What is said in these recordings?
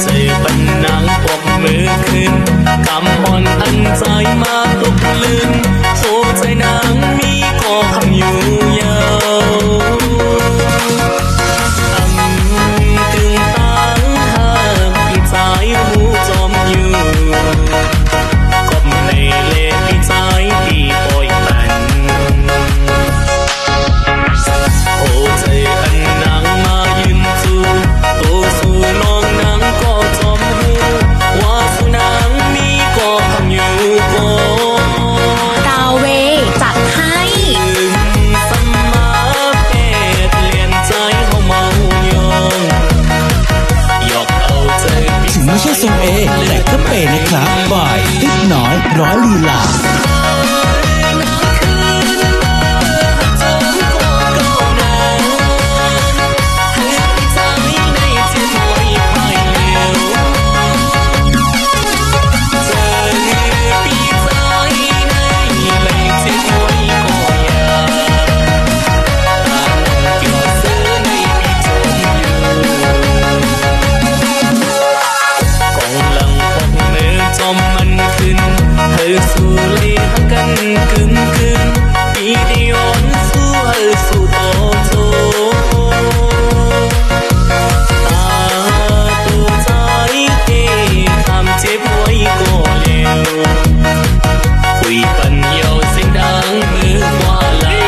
ใจปันนางปกมือขึ้นกำอ่อนอันใจมาตกลื่นโหใจนางมีก็คำอยู่ยาวตึงตังหากพี่ใจหูจอมอยู่กบในเล่พี่ใจตีปล่อยปันโหใจอันนางมายืนจูโตสู่น้องนางก็จอมหูว่าสู่นางมีก็คำอยู่ก็กาเวจัดให้สัมมาเป็ดเลียนใจเขาเมายองหยอกเอาใจถึงไม่ใช่ทรงเอแต่ก็เปย์นะครับบ่ายติ๊กน้อยร้อยลีลาสู่เลยหักกันกึ่งปีเดียวสู่สู่โตโตตาตัวใจเกทำเจ็บไว้ก็เร็วคุยปันเยาเสียงดังมือว่าลา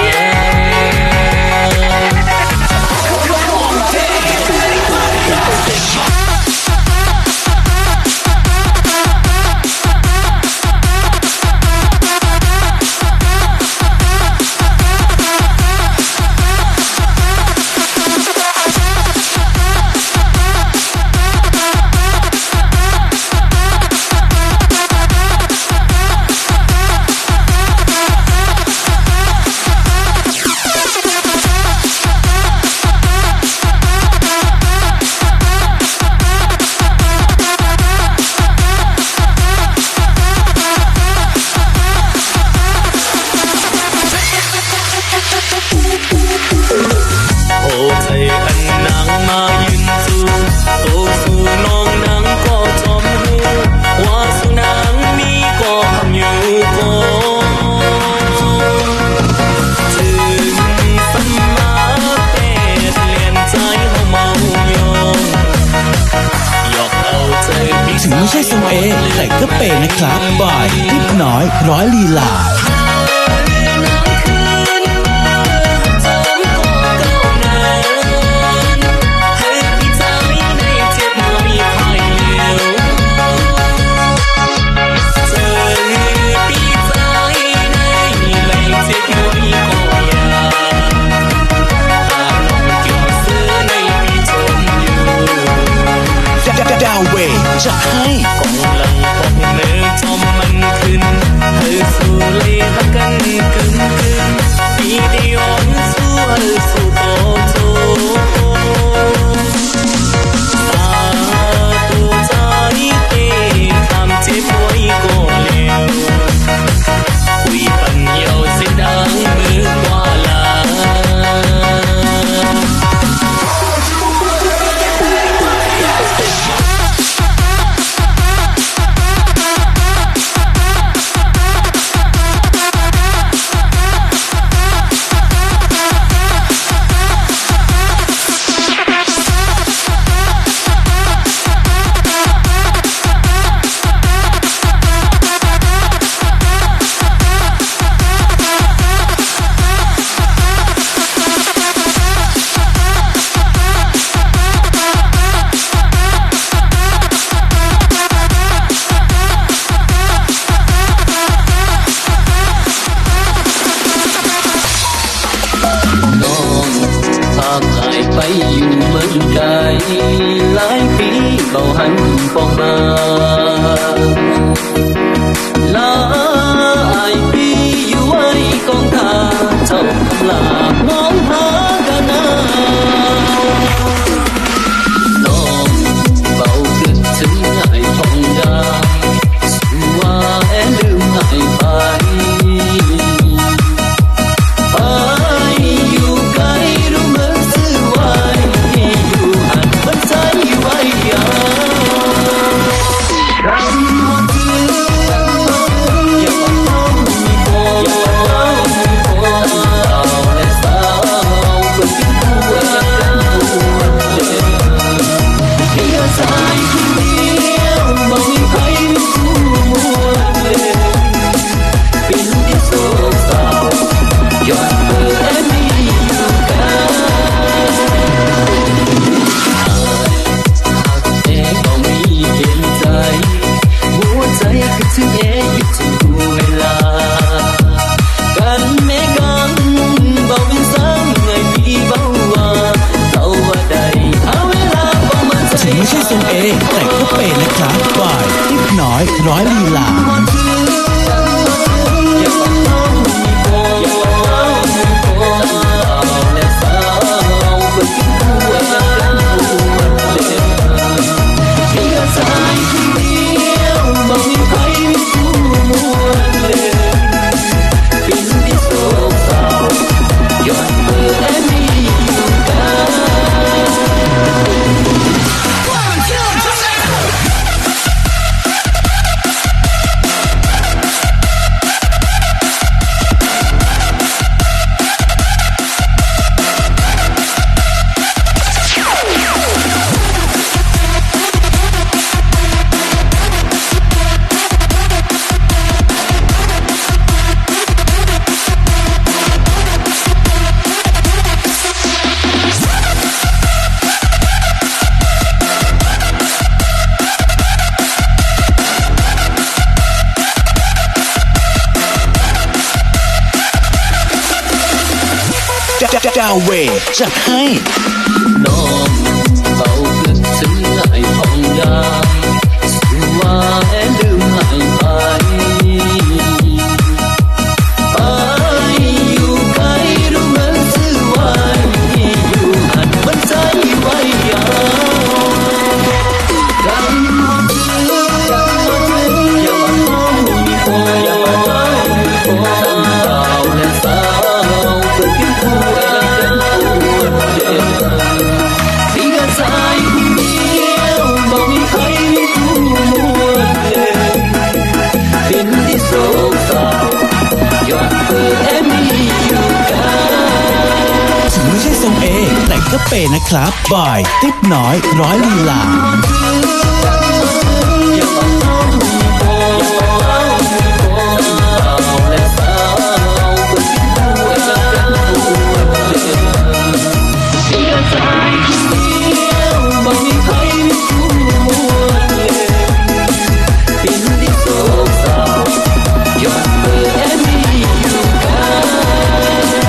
โอ้ใจอันนางมายืนสู่โตสู่น้องนางก็จอมหูว่าสู่นางมีก็คำอยู่ก็ถึงสัมมาเป็ดเลียนใจเขาเมายองหยอกเอาใจถึงไม่ใช่ทรงเอแต่ก็เปย์นะครับบ่ายติ๊กน้อยร้อยลีลาดาวเวจะให้กองลังปองเนื้อจอมมันขึ้นสู่เลยหักกันกึ่งปีเดียวสู่สู่โตโตตาตัวใจเกทำเจ็บไว้ก็เร็วคุยปันเยาเสียงดังมือว่าลาไปอยู่เมืองไกลหลายปีเบาหันปองมาหลายปีอยู่ไว้กองทาเจ้าคำลามองหากันนาน้องเบาคิดถึงไอ้ทองดาสู่ว่าแอบลืมไอ้ไปอยู่ไกลรู้เมื่อซื้อไว้อยู่หันมันใจไว้ยา เป็นนะครับบ่ายติ๊บน้อยร้อยลีลา ดาวเวย์จะให้ น้องเบาเกิดถึงไอ้ห้องยามสุว่าแอนลืมหายไปไปอยู่ไกลรู้มันซื้อไว้อยู่หันมันใจไว้ยาวกันอย่ามาท้องมีคออย่ามาท้องมีคอทั้งสาวและสาวเกิดขึ้นคู่ไอ้ลังกันปวดเจ็บที่กระจายคนเดียวบอกมีใครมีคู่มวลเล่นเป็นที่โศกเศร้ายอดเปิดแอมมี่อยู่กัน ถึงไม่ใช่ทรงเอแต่ก็เปย์นะครับบ่ายติ๊บน้อยร้อยลีลา อย่ามาท้องมีคอและสาวเกิดขึ้นคู่ไอ้ลังกันปวดเล่นที่กระจายคนเดียวบอกมีใครมีคู่มวลเล่นเป็นที่โศกเศร้ายอดเปิดแอมมี่อยู่กัน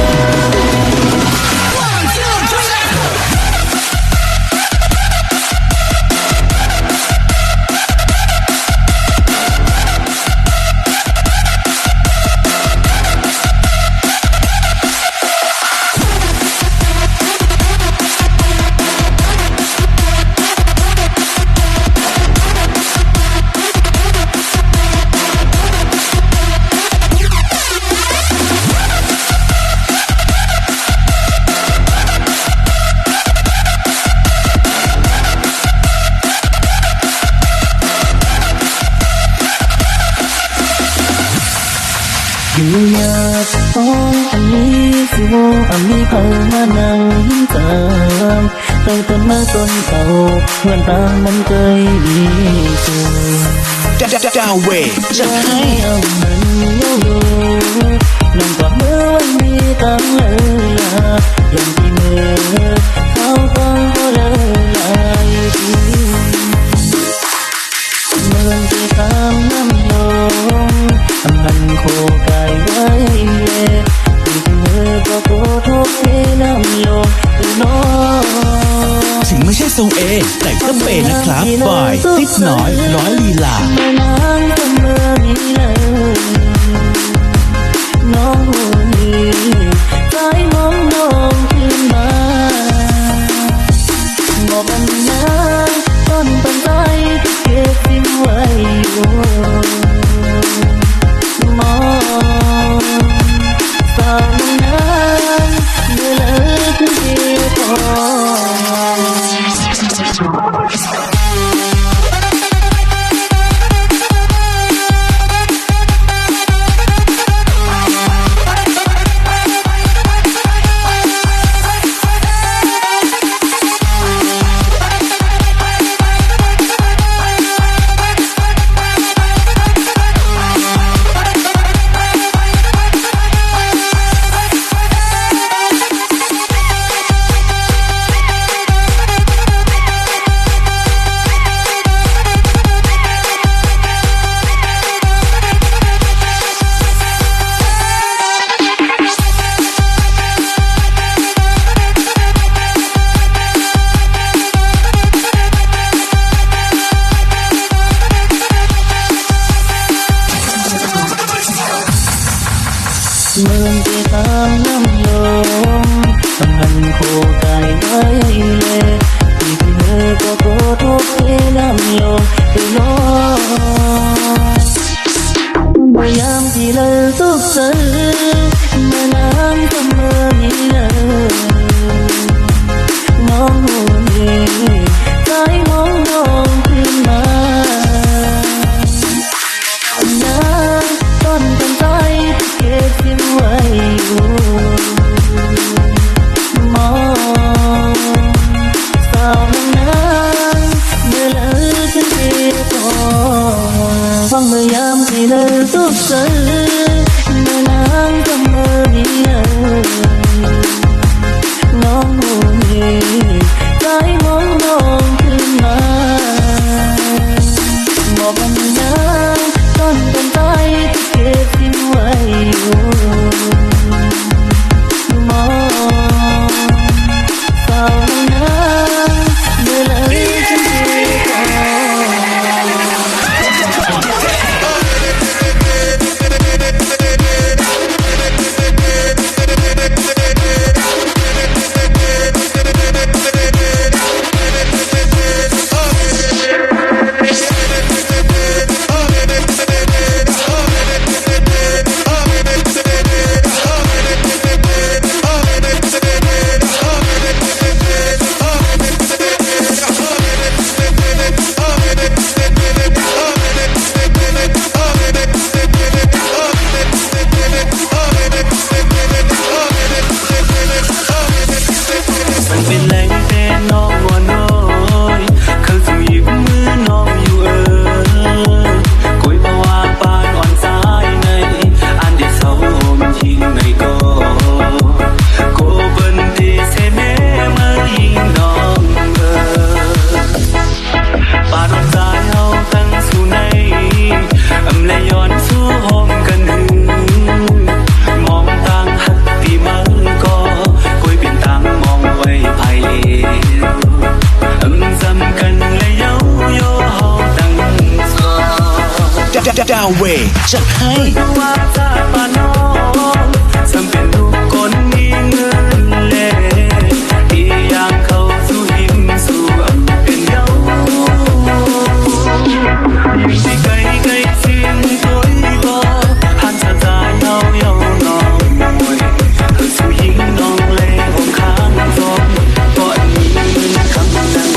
อยู่อยากฟ้องอันนี้สิโวอันนี้เพิ่มานั่งยิ้มตามตั้งต้นมาต้นเก่าเหมือนตามมันเคยดีสุด ดาวเวย์จะให้ เอามันโยโย่นั่งกอดมือไว้มีตั้งเลยล่ะอย่างที่มือเขาต้องก็เลยลายดีเมืองที่ตามน้ำลงทำมันโคกายไว้เลยที่มือก็โกทบเทน้ำลงคือน้อง ถึงไม่ใช่ทรงเอแต่ก็เปย์นะครับบ่ายติ๊บน้อยร้อยลีลา มานานเสมอนี้เลยน้องหัวนี้ใจมองน้องขึ้นมาบอกกันนะต้นปันใจที่เก็บทิ้งไว้อยู่มองสาวนั้นเมื่อเลิกเดียวพอ ด าวเวจัดให้ ว่าชาติบ้านน้องฉันเป็นลูกคนมีเงินเล่ที่อยากเข้าสู่หิมสู่เป็นเยายิ่งที่ไกลไกลเสียงตัวก็หันชาตาเยาเยาน้องมวยเธอสู่หิงน้องเล่หงข้างฟองก็มีคำนั้นกัน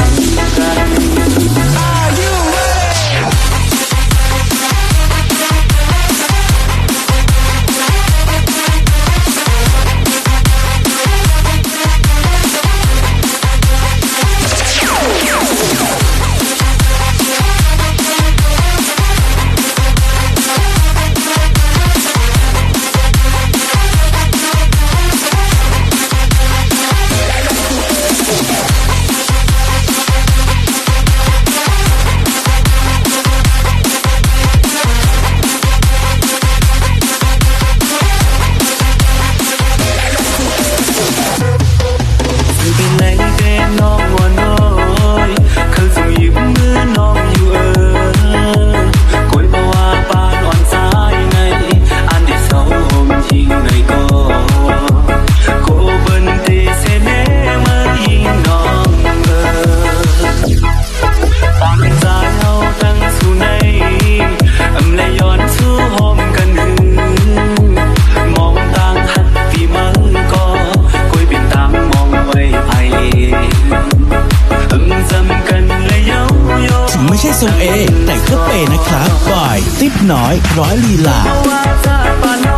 ถึงไม่ใช่ทรงเอแต่ก็เปย์นะครับบอยติ๊บน้อยร้อยลีลา ว่าชาติบ้านน้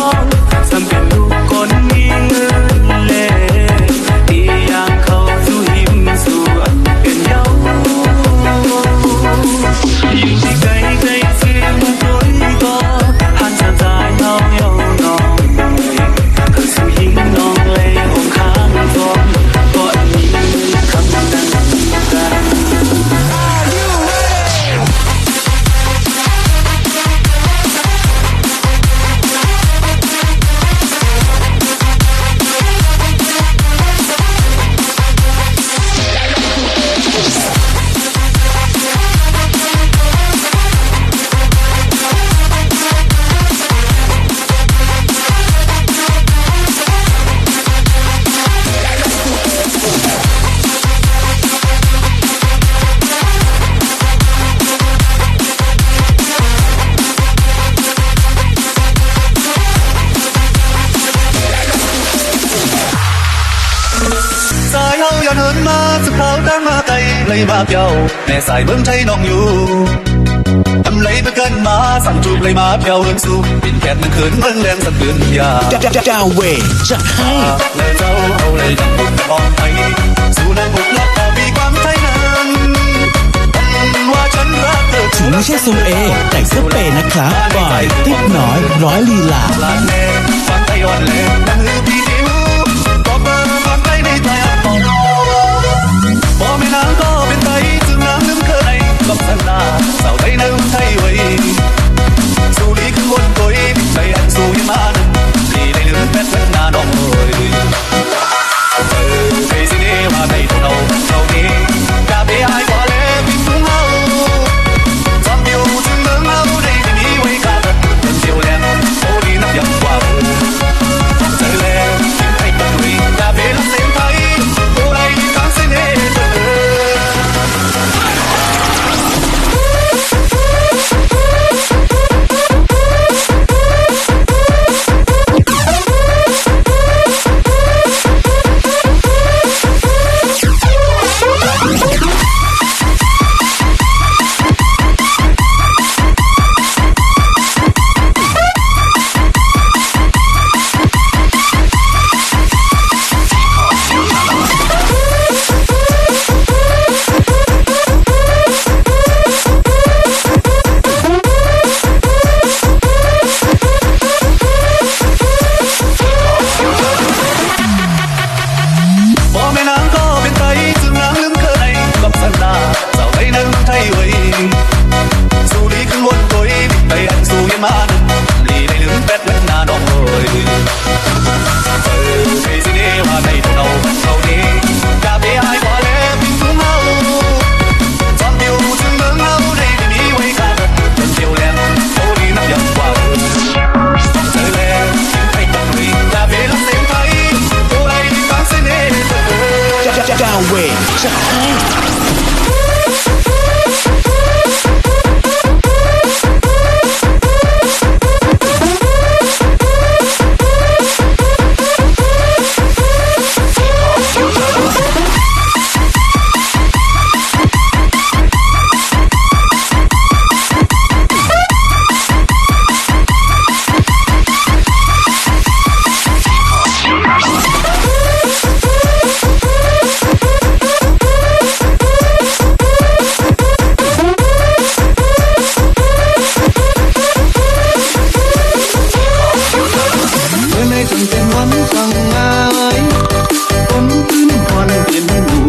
องฉันเป็นลูกคนมีเงินเล่ที่อยากเข้าสู่หิมสู่เป็นเยายิ่งที่ไกลไกลเสียงตัวก็หันชาตาเยาเยาน้องเธอสู่หิงน้องเล่หงข้างฟองก็มีคำนั้นกัน สายเฮาย้อนเหินมาสุดเขาตั้งมาไกลเลยมาเพียวแม่สายเมืองไทยน้องอยู่ทำไรไปเกินมาสั่งจูบเลยมาเพียวเหินสู่เป็นแขกมันเขินเมืองแรงสักเดือนยา ดาวเวจัดให้ แล้วเจ้าเอาเลยดังบุญออกไปสู่นางบุกลับออกมีความไทยนั้นว่าฉันรักเธอ ถึงไม่ใช่ทรงเอแต่ก็เปย์นะครับบอยติ๊บน้อยร้อยลีลา ลานแน่ฟังไทยอ่อนแรงนั่นคือพี่ดิวบอกเบอร์ฟังไทยในใจอ่ะบ่แม่นางก็เป็นไทยจึงนางลืมเคยบอกสันนาสาวไทยลืมไทยไว้สู่ลีคือคนโกยใจอันสู่ยังมานั้นพี่ได้ลืมแปดเป็นนาน้องเอ้ยเคยสิเนว่าในตัวเรานี้กาเบียให้กว่าแล้ววิ่งถึงเฮาจำอยู่ถึงเมืองเฮาได้ที่มีไว้กาเดินเที่ยวแลนโอ้ดีนับยังกว่าเจอแล้ว จัดให้ เมื่อในตั้งแต่วันสั่งงายคนขึ้นควันเห็นอยู่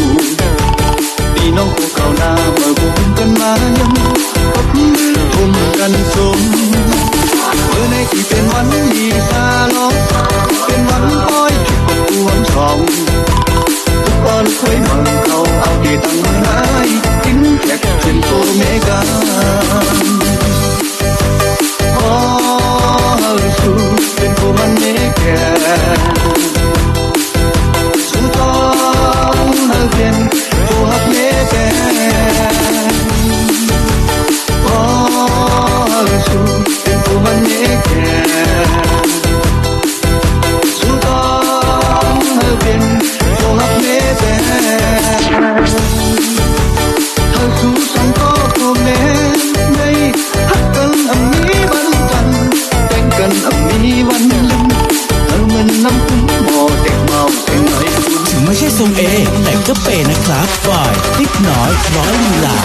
พี่น้องพวกเขาหน้ามาบุญกันมายังก็พื้นทุ่มกันสมเมื่อในที่เป็นวันดีซาลองเป็นวันอ้อยคิดกับพวงสองทุกคนเคยมังเขาเอาเกตังนายกินแขกเป็นโตเมกาเป็นผู้มันเนแก่สุดต้องเป็นผู้หักเนแก่สุดเป็นผู้มันเนแก่สุดต้องเป็นผู้หักเนแก่ถ้าสุดสังก็ผู้เมในหักกันอันนี้บันกันแต่งกันอันนี้วันลืมเธอมันน้ำคุ้มบ่เด็กเมาเสียงไหนคุณ ถึงไม่ใช่ทรงเอแต่ก็เปย์นะครับบอยติ๊กน้อยร้อยลีลา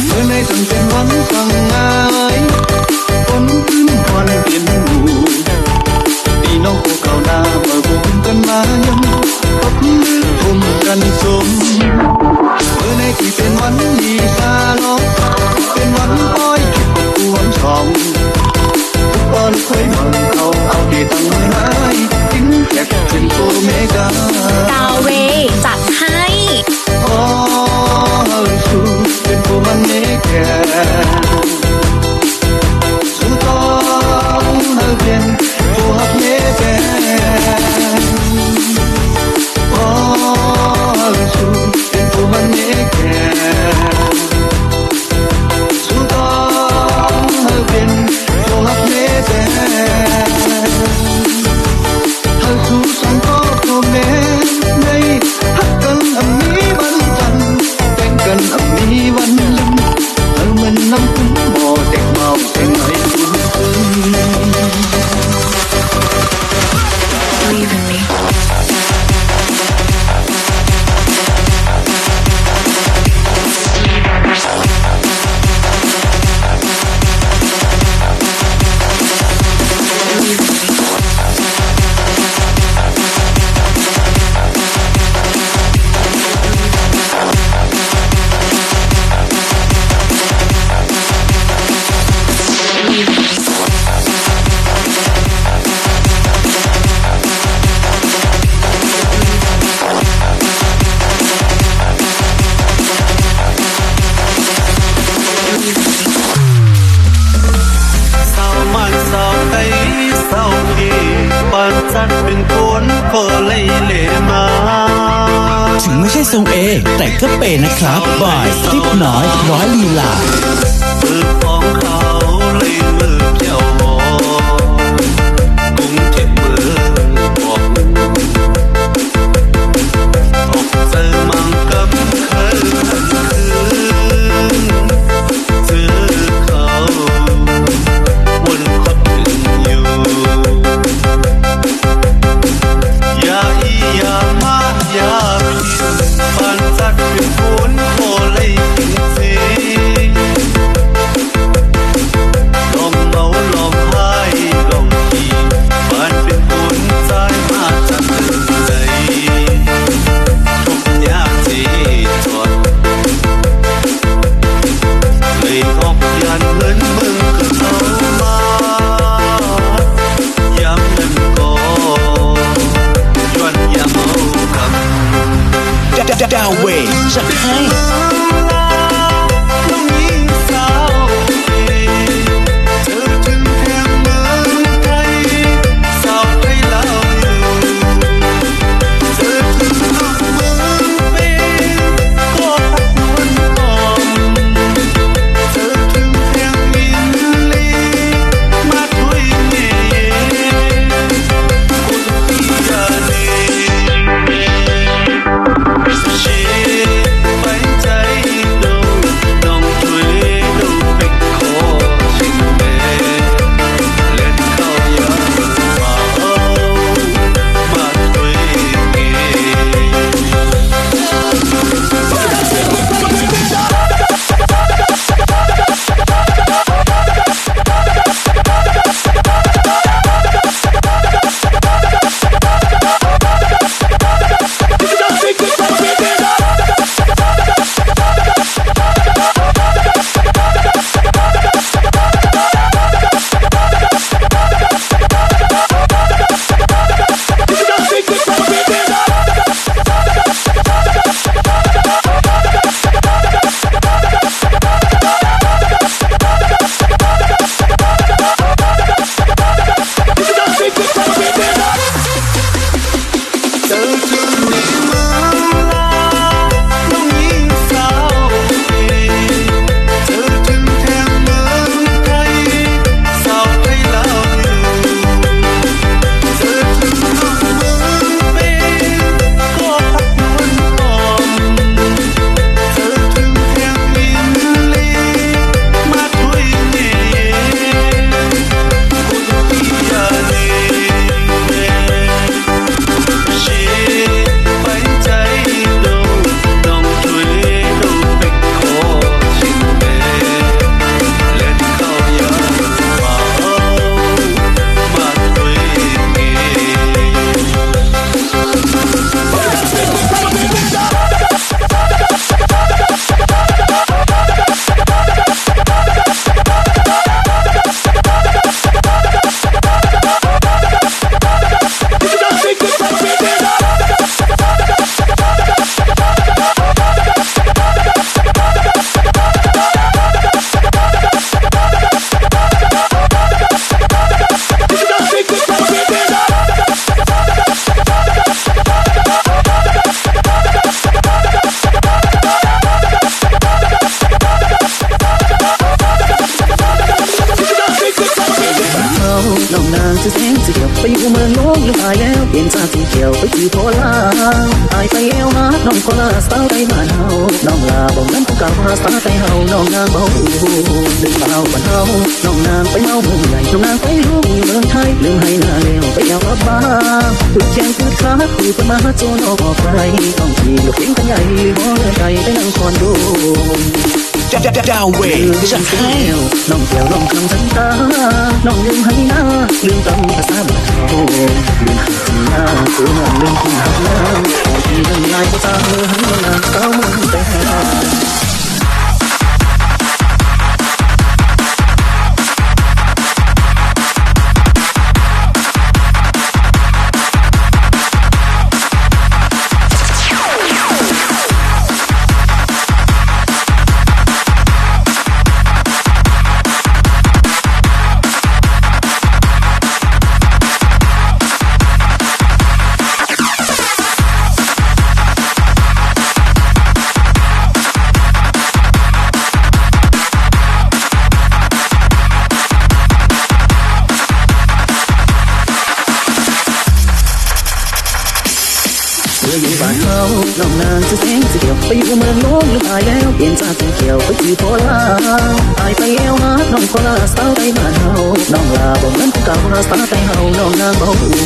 เมื่อในตั้งแต่วันสั่งงายคนขึ้นควันเห็นอยู่พี่น้องพวกเขาหน้ามาบุญกันมายังก็พื้นทุ่มกันสมเมื่อในที่เป็นวันดีซาลองเป็นวันอ้อยคิดกับพวงสองทุกคนเคยมังเขาเอาเกตังนายกินแขกเป็นโตเมกา ดาวเวจัดให้ สุดเป็นผู้มันเนแก่สุดต้องเป็นผู้หักเนแก่สุดเป็นผู้มันเนแก่สุดต้องเป็นผู้หักเนแก่ถ้าสุดสังก็ผู้เมในหักกันอันนี้บันกันแต่งกันอันนี้วันลืมเธอมันน้ำคุ้มบ่เด็กเมาเสียงไหนคุณคืน สัตว์เป็นคนก็เลยเล่มา ถึงไม่ใช่ทรงเอแต่ก็เปย์นะครับบอยติ๊บน้อยร้อยลีลา มือของเขาเลยมือเกี่ยวหอกุ้งเจ็บมือบอกตกเจอมังกับคืนเจอเขาวนขับถึงอยู่อย่าอีอย่ามาอย่าพินปานสัตว์เป็นคนโคเลยกินเจ นางจะแสงสีเขียวไปอยู่เมืองโลกหรืออายแล้วเปลี่ยนจากสีเขียวไปคือโพลาอายไปเอวมาน้องโคลาสาวไทยบ้านเฮาน้องลาบอกนั้นผู้กล่าวว่าสาวไทยเฮาน้องนางเบาลืมเบาบ้านเฮาน้องนางไปเมาเมืองใหญ่น้องนางไปลูกอยู่เมืองไทยลืมให้หน้าเลี้ยวไปเอาอับบ้าฝึกแข่งฝึกขาคือจะมาโจนออกไปต้องขี่ลูกเพ่งกันใหญ่หัวเรือไก่ไปนั่งคอนโดดาวเวจะให้ น้องแก้วลองคำสัญญาน้องลืมให้หน้าลืมตำภาษาบ้านเฮาลืมสัญญาตัวน้องลืมคุณหักน้ำบางทีน้ำลายภาษาเมื่อหันมาหน้าเต้ามึงไปหาอยู่บ้านเฮาน้องนางจะแสงสีเขียวไปอยู่เมืองโลกลืมอายแล้วเปลี่ยนจากสีเขียวไปคือโพลาอายไปเอวมาน้องโคลาสาวไทยบ้านเฮาน้องลาบอกนั้นผู้กล่าวว่าสาวไทยเฮาน้องนางเบาลื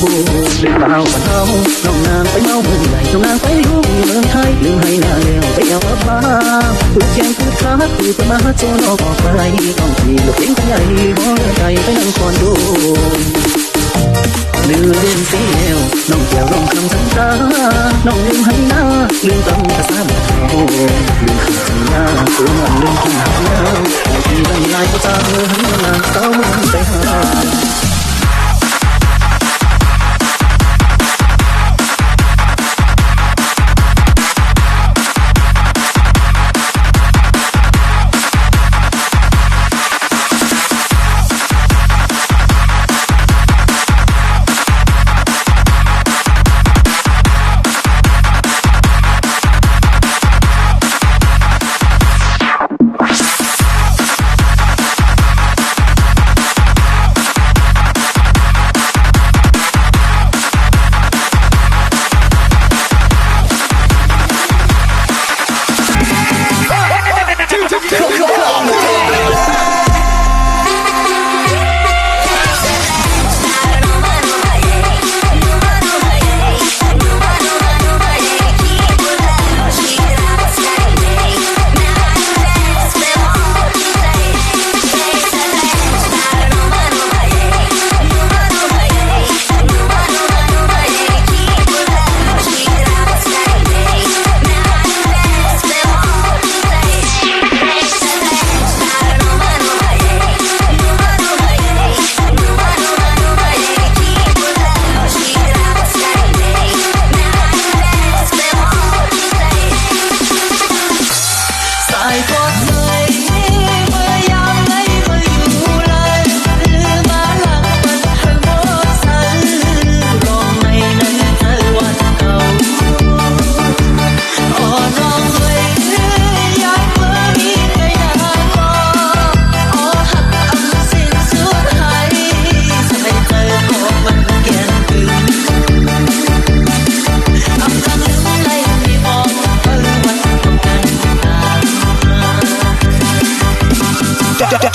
มเบาบ้านเฮาน้องนางไปเมาเมืองใหญ่น้องนางไปลูกอยู่เมืองไทยลืมให้หน้าเลี้ยวไปเอาอับบ้าฝึกแข่งฝึกขาคือจะมาโจนออกไปต้องขี่ลูกเพ่งกันใหญ่หัวเรือไก่ไปนั่งคอนโดลืมเรียนเสียวน้องแก้วลองคำสัญญาน้องลืมให้หน้าลืมตำภาษาบ้านเฮาลืมคำสัญญาตัวน้องลืมคุณหักน้ำบางทีน้ำลายก็ตามเมื่อหันมาหน้าเต้ามึงไปหา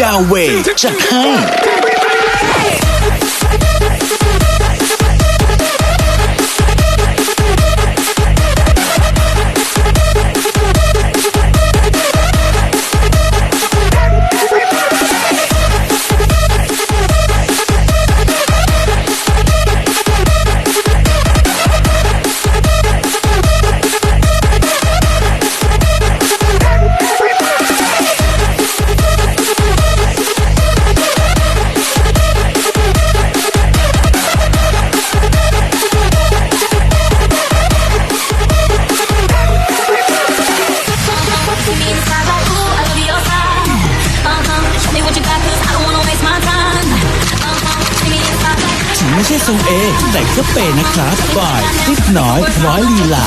ดาวเวจะให้ไม่ใช่ทรงเอแต่ก็เปย์นะครับบ่ายติ๊กน้อยร้อยลีลา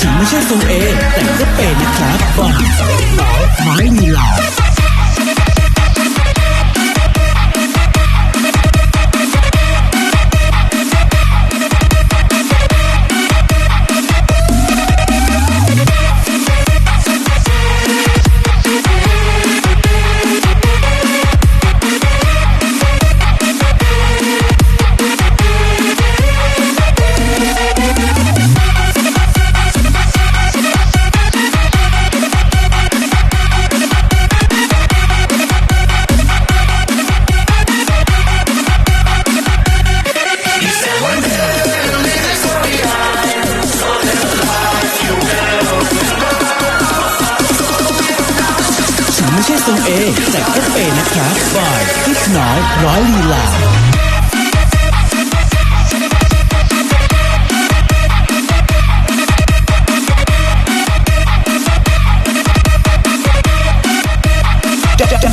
ถึงไม่ใช่ทรงเอแต่ก็เป็นนะครับบอยร้อยลีลา ถึงไม่ใช่ทรงเอแต่ก็เป็นนะครับบอยนิดน้อยร้อยลีลา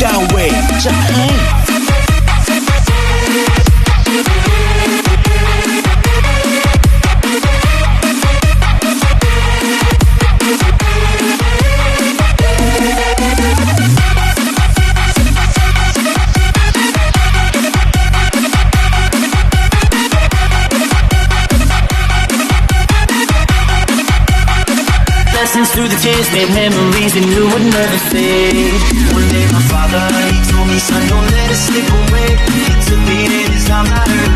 ดาวเวย์จะให้ Lessons through the tears, made memories we knew would never fade. One day my father, he told me, son, don't let it slip away. He took me in his arms, I heard